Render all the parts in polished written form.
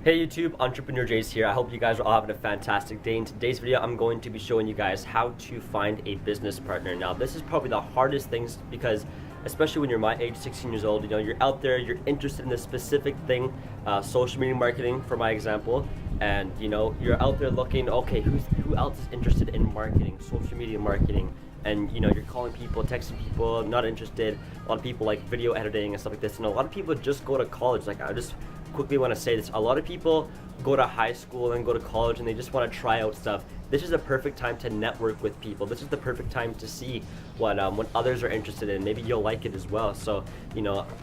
Hey YouTube, Entrepreneur Jace here. I hope you guys are all having a fantastic day. In today's video, I'm going to be showing you guys how to find a business partner. Now, this is probably the hardest things because especially when you're my age, 16 years old, you're out there, you're interested in this specific thing, social media marketing for my example, and you're out there looking, okay, who else is interested in marketing, social media marketing, and you're calling people, texting people, not interested. A lot of people like video editing and stuff like this, and a lot of people just go to college. Like, I just quickly want to say this, a lot of people go to high school and go to college and they just want to try out stuff. This is a perfect time to network with people. This is the perfect time to see what others are interested in. Maybe you'll like it as well. So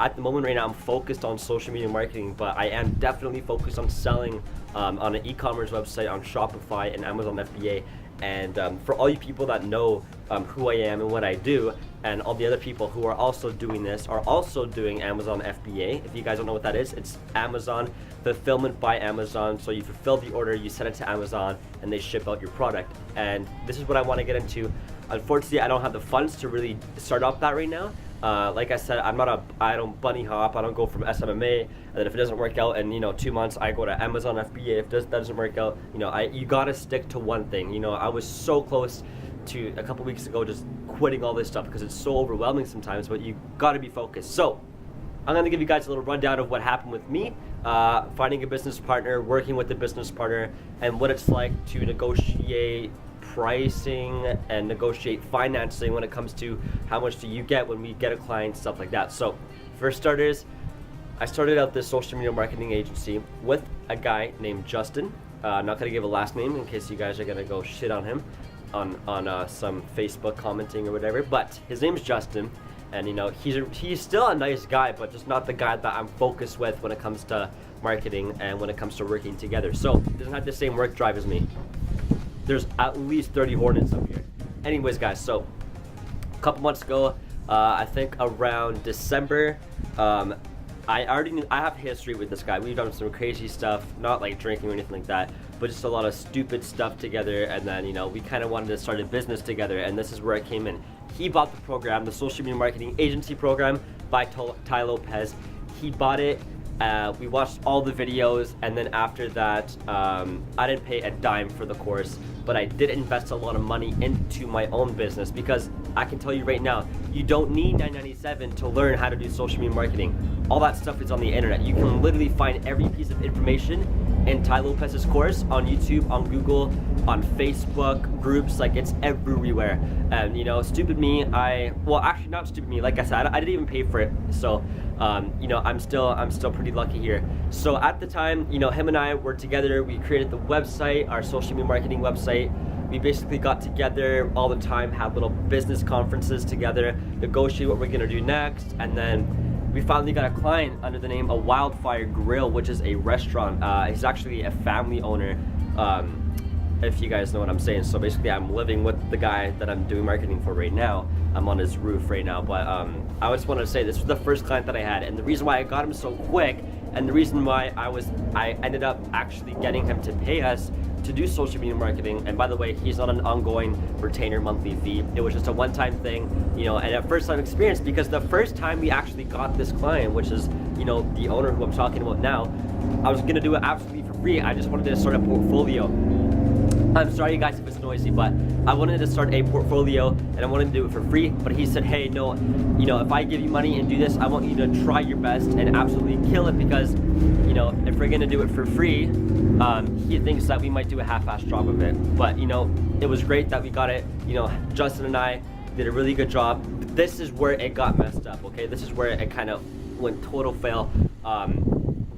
at the moment right now, I'm focused on social media marketing, but I am definitely focused on selling on an e-commerce website on Shopify and Amazon FBA. And for all you people that know who I am and what I do, and all the other people who are also doing this are also doing Amazon FBA. If you guys don't know what that is, it's Amazon fulfillment by Amazon. So you fulfill the order, you send it to Amazon, and they ship out your product. And this is what I want to get into. Unfortunately, I don't have the funds to really start off that right now. Like I said, I don't bunny hop. I don't go from SMMA, and then if it doesn't work out in 2 months, I go to Amazon FBA. If that doesn't work out, you gotta stick to one thing. I was so close to a couple weeks ago just quitting all this stuff because it's so overwhelming sometimes, but you gotta be focused. So I'm gonna give you guys a little rundown of what happened with me, finding a business partner, working with a business partner, and what it's like to negotiate pricing and negotiate financing when it comes to how much do you get when we get a client, stuff like that. So for starters, I started out this social media marketing agency with a guy named Justin. I'm not gonna give a last name in case you guys are gonna go shit on him on some Facebook commenting or whatever, but his name is Justin, and he's still a nice guy, but just not the guy that I'm focused with when it comes to marketing and when it comes to working together. So he doesn't have the same work drive as me. There's at least 30 Hornets up here. Anyways, guys, so a couple months ago, I think around December, I have history with this guy. We've done some crazy stuff, not like drinking or anything like that, but just a lot of stupid stuff together. And then, we kind of wanted to start a business together, and this is where I came in. He bought the program, the social media marketing agency program by Ty Lopez. He bought it. We watched all the videos, and then after that, I didn't pay a dime for the course, but I did invest a lot of money into my own business because I can tell you right now, you don't need $9.97 to learn how to do social media marketing. All that stuff is on the internet. You can literally find every piece of information in Ty Lopez's course on YouTube, on Google, on Facebook groups. Like, it's everywhere. And stupid me, actually not stupid me, like I said, I didn't even pay for it. So I'm still pretty lucky here. So at the time, him and I were together. We created the website, our social media marketing website. We basically got together all the time, had little business conferences together, negotiate what we're gonna do next, and then we finally got a client under the name of Wildfire Grill, which is a restaurant. He's actually a family owner, if you guys know what I'm saying. So basically, I'm living with the guy that I'm doing marketing for right now. I'm on his roof right now, but I just wanted to say this was the first client that I had, and the reason why I got him so quick, and the reason why I ended up actually getting him to pay us to do social media marketing. And by the way, he's not an ongoing retainer monthly fee. It was just a one-time thing, and a first-time experience, because the first time we actually got this client, which is the owner who I'm talking about now, I was gonna do it absolutely for free. I just wanted to start a portfolio. I'm sorry, you guys, if it's noisy, but I wanted to start a portfolio and I wanted to do it for free. But he said, hey, no, if I give you money and do this, I want you to try your best and absolutely kill it, because if we're gonna do it for free, he thinks that we might do a half-assed job of it. But it was great that we got it. Justin and I did a really good job. This is where it got messed up. Okay, this is where it kind of went total fail.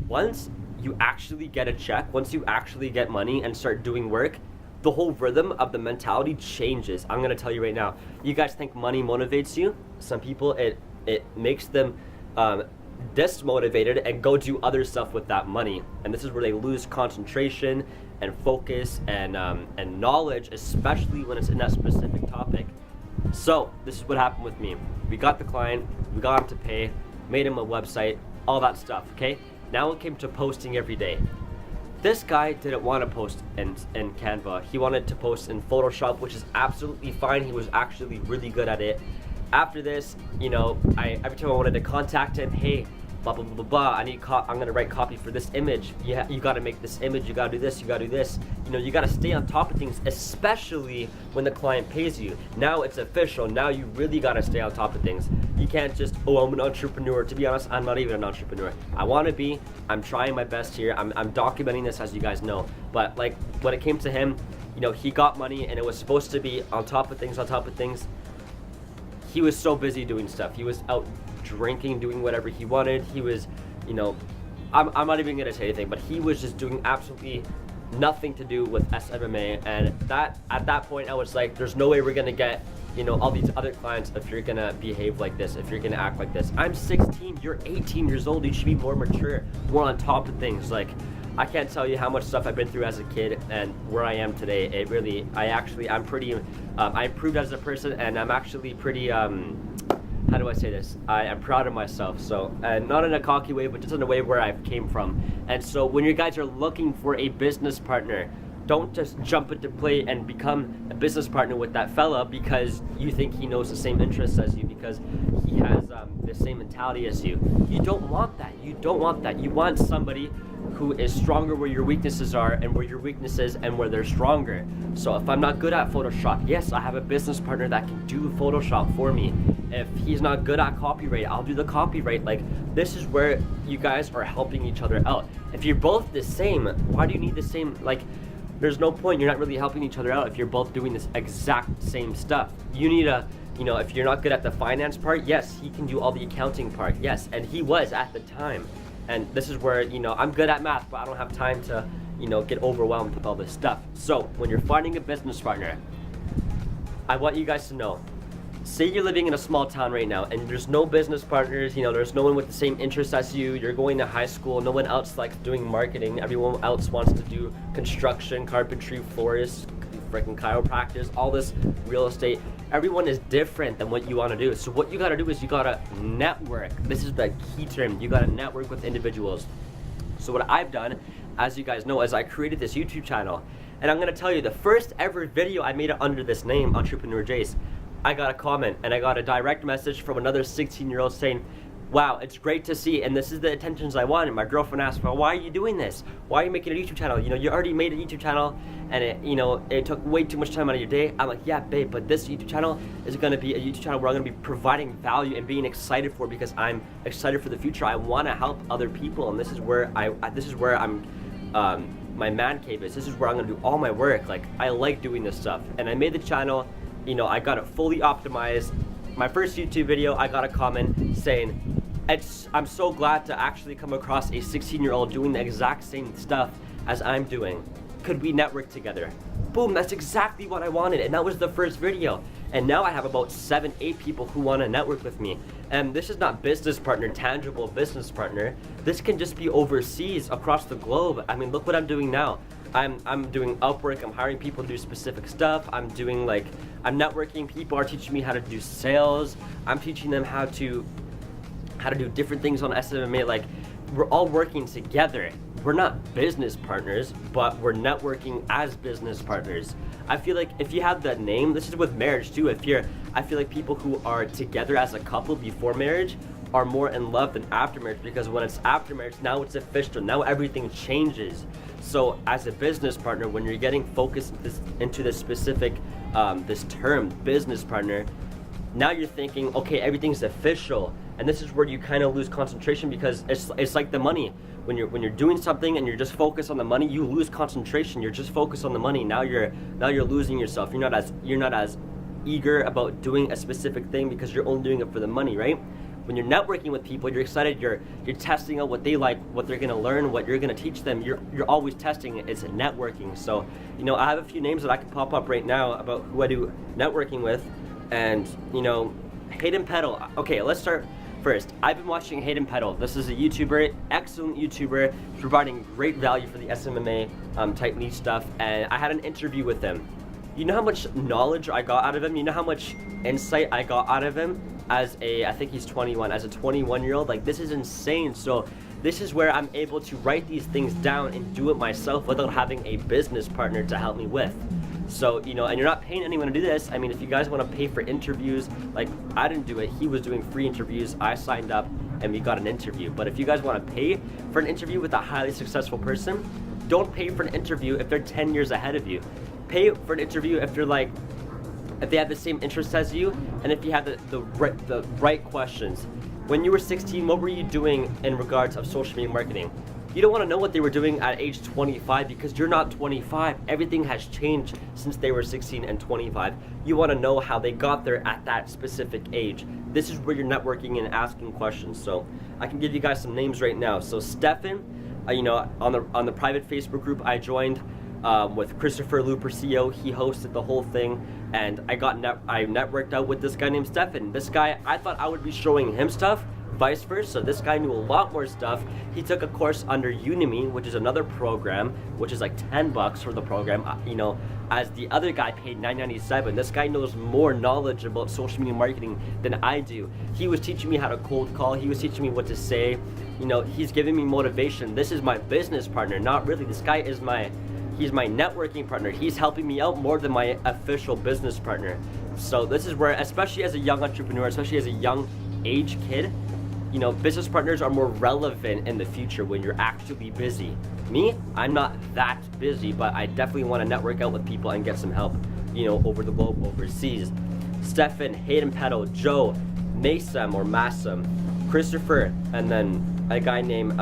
Once you actually get a check, once you actually get money and start doing work, the whole rhythm of the mentality changes. I'm gonna tell you right now. You guys think money motivates you? Some people, it makes them dismotivated and go do other stuff with that money. And this is where they lose concentration and focus and knowledge, especially when it's in that specific topic. So this is what happened with me. We got the client, we got him to pay, made him a website, all that stuff, okay? Now it came to posting every day. This guy didn't want to post in Canva. He wanted to post in Photoshop, which is absolutely fine. He was actually really good at it. After this, every time I wanted to contact him, hey, blah blah blah blah blah. I'm gonna write copy for this image. Yeah, you gotta make this image. You gotta do this. You gotta do this. You know, you gotta stay on top of things, especially when the client pays you. Now it's official. Now you really gotta stay on top of things. You can't just, oh, I'm an entrepreneur. To be honest, I'm not even an entrepreneur. I want to be. I'm trying my best here. I'm documenting this, as you guys know. But like when it came to him, you know, he got money and it was supposed to be on top of things, on top of things. He was so busy doing stuff. He was out drinking, doing whatever he wanted. He was, you know, I'm not even gonna say anything, but he was just doing absolutely nothing to do with SMMA. And that at that point I was like, there's no way we're gonna get, you know, all these other clients if you're gonna behave like this, if you're gonna act like this. I'm 16, you're 18 years old. You should be more mature, more on top of things. Like, I can't tell you how much stuff I've been through as a kid and where I am today. It really, I'm pretty, I improved as a person, and I'm actually pretty, how do I say this? I am proud of myself. So, and not in a cocky way, but just in a way where I came from. And so when you guys are looking for a business partner, don't just jump into play and become a business partner with that fella because you think he knows the same interests as you, because he has the same mentality as you. You don't want that. You don't want that. You want somebody who is stronger where your weaknesses are and where your weaknesses and where they're stronger. So if I'm not good at Photoshop, yes, I have a business partner that can do Photoshop for me. If he's not good at copyright, I'll do the copyright. Like, this is where you guys are helping each other out. If you're both the same, why do you need the same, like, there's no point. You're not really helping each other out if you're both doing this exact same stuff. You need a, you know, if you're not good at the finance part, yes, he can do all the accounting part, yes, and he was at the time. And this is where, you know, I'm good at math, but I don't have time to, you know, get overwhelmed with all this stuff. So when you're finding a business partner, I want you guys to know, say you're living in a small town right now and there's no business partners, you know, there's no one with the same interests as you, you're going to high school, no one else likes doing marketing, everyone else wants to do construction, carpentry, florist, freaking chiropractors, all this real estate. Everyone is different than what you want to do. So what you got to do is you got to network. This is the key term. You got to network with individuals. So what I've done, as you guys know, is I created this YouTube channel. And I'm going to tell you, the first ever video I made it under this name, Entrepreneur Jace, I got a comment and I got a direct message from another 16-year-old saying, wow, it's great to see, and this is the attentions I wanted. My girlfriend asked, well, why are you doing this? Why are you making a YouTube channel? You know, you already made a YouTube channel, and it, you know, it took way too much time out of your day. I'm like, yeah, babe, but this YouTube channel is gonna be a YouTube channel where I'm gonna be providing value and being excited for, because I'm excited for the future. I wanna help other people, and this is where I'm, my man cave is. This is where I'm gonna do all my work. Like, I like doing this stuff, and I made the channel. You know, I got it fully optimized. My first YouTube video, I got a comment saying, I'm so glad to actually come across a 16-year-old doing the exact same stuff as I'm doing. Could we network together? Boom, that's exactly what I wanted, and that was the first video. And now I have about 7-8 people who want to network with me. And this is not business partner, tangible business partner. This can just be overseas, across the globe. I mean, look what I'm doing now. I'm doing Upwork, I'm hiring people to do specific stuff. I'm networking, people are teaching me how to do sales. I'm teaching them how to do different things on SMMA. Like, we're all working together. We're not business partners, but we're networking as business partners. I feel like if you have that name, this is with marriage too. I feel like people who are together as a couple before marriage are more in love than after marriage, because when it's after marriage, now it's official. Now everything changes. So as a business partner, when you're getting focused into this specific, this term, business partner, now you're thinking, okay, everything's official. And this is where you kind of lose concentration, because it's like the money. When you're doing something and you're just focused on the money, you lose concentration. You're just focused on the money. Now you're losing yourself. You're not as eager about doing a specific thing because you're only doing it for the money, right? When you're networking with people, you're excited. You're testing out what they like, what they're gonna learn, what you're gonna teach them. You're always testing it. It's networking. So, you know, I have a few names that I can pop up right now about who I do networking with, and you know, Hayden Peddle. Okay, let's start. First, I've been watching Hayden Peddle. This is a YouTuber, excellent YouTuber, providing great value for the SMMA type niche stuff, and I had an interview with him. You know how much knowledge I got out of him? You know how much insight I got out of him as I think he's 21, as a 21-year-old? Like, this is insane. So this is where I'm able to write these things down and do it myself without having a business partner to help me with. So, you know, and you're not paying anyone to do this. I mean, if you guys want to pay for interviews, like, I didn't do it. He was doing free interviews. I signed up, and we got an interview. But if you guys want to pay for an interview with a highly successful person, don't pay for an interview if they're 10 years ahead of you. Pay for an interview if you're like, if they have the same interests as you, and if you have the right questions. When you were 16, what were you doing in regards of social media marketing? You don't want to know what they were doing at age 25 because you're not 25. Everything has changed since they were 16 and 25. You want to know how they got there at that specific age. This is where you're networking and asking questions. So I can give you guys some names right now. So Stefan, on the private Facebook group I joined with Christopher Lupercio, he hosted the whole thing, and I networked out with this guy named Stefan. This guy, I thought I would be showing him stuff, vice versa. This guy knew a lot more stuff. He took a course under Udemy, which is another program, which is like $10 for the program, as the other guy paid $9.97. This guy knows more knowledge about social media marketing than I do. He was teaching me how to cold call. He was teaching me what to say. He's giving me motivation. This is my business partner, not really. This guy is he's my networking partner. He's helping me out more than my official business partner. So this is where, especially as a young entrepreneur, especially as a young age kid, business partners are more relevant in the future when you're actually busy. Me, I'm not that busy, but I definitely want to network out with people and get some help, over the globe, overseas. Stefan, Hayden Petal, Joe, Masam or Massam, Christopher, and then a guy named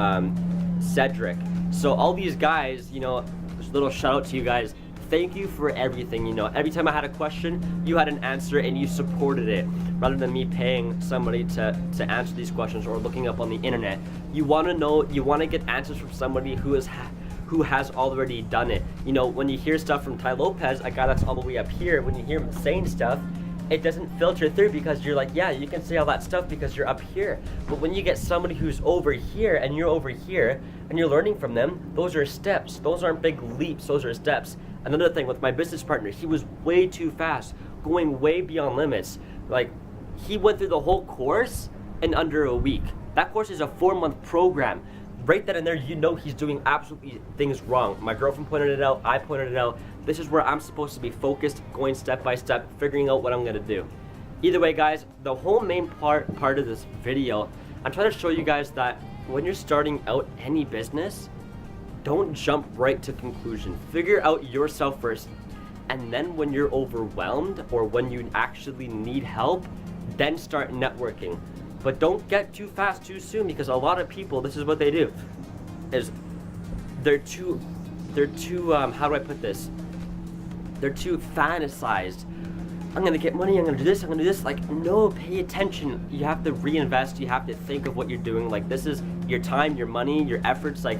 Cedric. So all these guys, just a little shout out to you guys. Thank you for everything. Every time I had a question, you had an answer and you supported it, rather than me paying somebody to answer these questions or looking up on the internet. You want to know, you want to get answers from somebody who has already done it. When you hear stuff from Ty Lopez, a guy that's all the way up here, when you hear him saying stuff, it doesn't filter through because you're like, yeah, you can say all that stuff because you're up here. But when you get somebody who's over here and you're over here and you're learning from them, those are steps. Those aren't big leaps, those are steps. Another thing with my business partner, he was way too fast, going way beyond limits. Like, he went through the whole course in under a week. That course is a 4-month program. Right then and there, he's doing absolutely things wrong. My girlfriend pointed it out, I pointed it out. This is where I'm supposed to be focused, going step by step, figuring out what I'm gonna do. Either way, guys, the whole main part of this video, I'm trying to show you guys that when you're starting out any business, don't jump right to conclusion. Figure out yourself first, and then when you're overwhelmed or when you actually need help, then start networking. But don't get too fast too soon, because a lot of people, this is what they do, is they're too how do I put this? They're too fantasized. I'm gonna get money, I'm gonna do this, I'm gonna do this. Like, no, pay attention. You have to reinvest, you have to think of what you're doing. Like, this is your time, your money, your efforts. Like,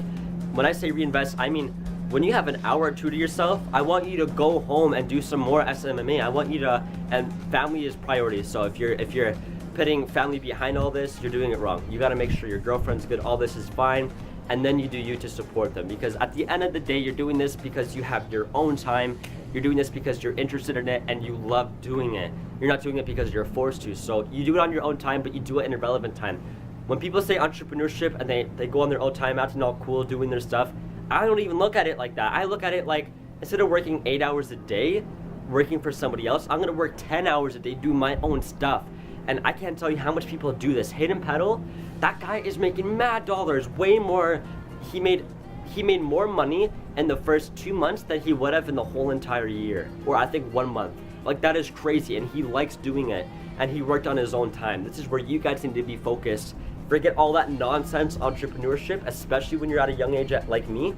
when I say reinvest, I mean, when you have an hour or two to yourself, I want you to go home and do some more SMMA. I want you to, and family is priority. So if you're putting family behind all this, you're doing it wrong. You gotta make sure your girlfriend's good, all this is fine, and then you do you to support them. Because at the end of the day, you're doing this because you have your own time. You're doing this because you're interested in it and you love doing it. You're not doing it because you're forced to. So you do it on your own time, but you do it in a relevant time. When people say entrepreneurship and they go on their own time, acting all cool, doing their stuff, I don't even look at it like that. I look at it like, instead of working 8 hours a day, working for somebody else, I'm gonna work 10 hours a day, do my own stuff. And I can't tell you how much people do this. Hayden Petal, that guy is making mad dollars, way more. He made more money in the first 2 months than he would have in the whole entire year, or I think 1 month. Like, that is crazy, and he likes doing it, and he worked on his own time. This is where you guys need to be focused. Forget all that nonsense entrepreneurship, especially when you're at a young age like me.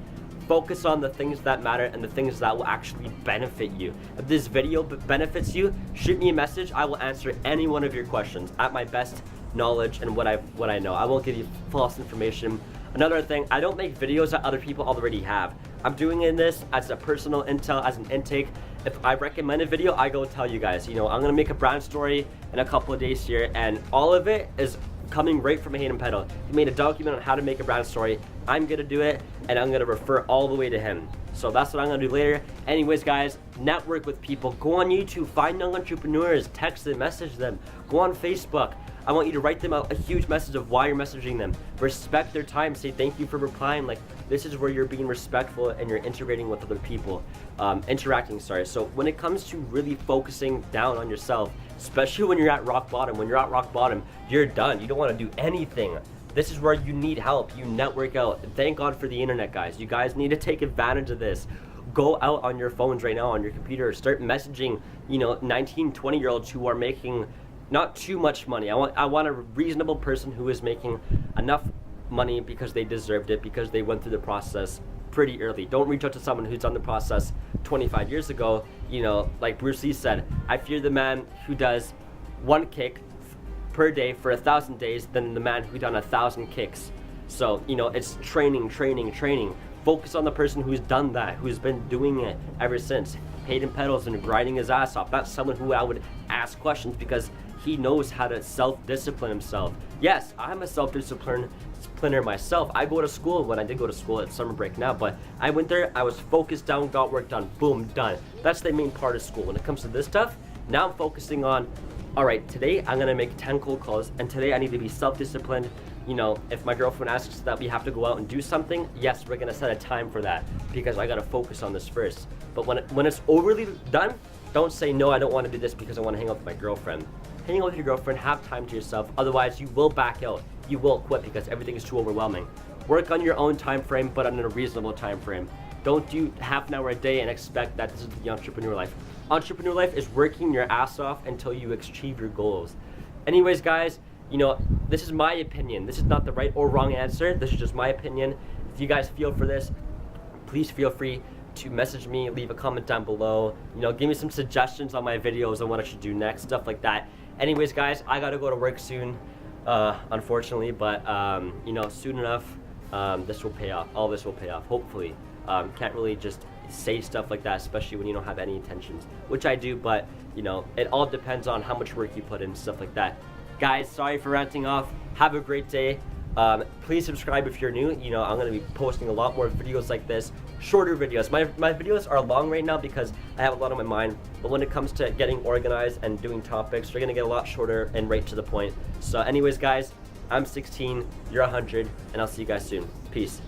Focus on the things that matter and the things that will actually benefit you. If this video benefits you, shoot me a message. I will answer any one of your questions at my best knowledge and what I know. I won't give you false information. Another thing, I don't make videos that other people already have. I'm doing this as a personal intel, as an intake. If I recommend a video, I go tell you guys, I'm gonna make a brand story in a couple of days here, and all of it is coming right from Hayden Petal. He made a document on how to make a brand story. I'm gonna do it, and I'm gonna refer all the way to him. So that's what I'm gonna do later. Anyways, guys, network with people. Go on YouTube, find young entrepreneurs, text them, message them. Go on Facebook. I want you to write them out a huge message of why you're messaging them. Respect their time, say thank you for replying. Like, this is where you're being respectful and you're integrating with other people. So when it comes to really focusing down on yourself, especially when you're at rock bottom, you're done. You don't want to do anything. This is where you need help. You network out. Thank God for the internet, guys. You guys need to take advantage of this. Go out on your phones right now, on your computer. Start messaging, 19, 20-year-olds who are making not too much money. I want a reasonable person who is making enough money because they deserved it, because they went through the process pretty early. Don't reach out to someone who's done the process 25 years ago. Like Bruce Lee said, I fear the man who does one kick per day for 1,000 days than the man who done 1,000 kicks. So, it's training. Focus on the person who's done that, who's been doing it ever since. Hayden Pedals and grinding his ass off. Not someone who I would ask questions because he knows how to self-discipline himself. Yes, I'm a self-discipliner myself. I go to school, when I did go to school at summer break now, but I went there, I was focused down, got work done, boom, done. That's the main part of school. When it comes to this stuff, now I'm focusing on, all right, today I'm gonna make 10 cold calls, and today I need to be self-disciplined. If my girlfriend asks that we have to go out and do something, yes, we're gonna set a time for that because I gotta focus on this first. But when it's overly done, don't say, no, I don't wanna do this because I wanna hang out with my girlfriend. Hang out with your girlfriend, have time to yourself, otherwise you will back out. You will quit because everything is too overwhelming. Work on your own time frame, but on a reasonable time frame. Don't do half an hour a day and expect that this is the entrepreneur life. Entrepreneur life is working your ass off until you achieve your goals. Anyways, guys, this is my opinion. This is not the right or wrong answer. This is just my opinion. If you guys feel for this, please feel free to message me, leave a comment down below. Give me some suggestions on my videos on what I should do next, stuff like that. Anyways, guys, I gotta go to work soon, unfortunately, but soon enough, this will pay off. All this will pay off, hopefully. Can't really just say stuff like that, especially when you don't have any intentions, which I do, but it all depends on how much work you put in, stuff like that. Guys, sorry for ranting off. Have a great day. Please subscribe if you're new. I'm going to be posting a lot more videos like this, shorter videos. My videos are long right now because I have a lot on my mind, but when it comes to getting organized and doing topics, they're going to get a lot shorter and right to the point. So anyways, guys, I'm 16, you're 100, and I'll see you guys soon. Peace.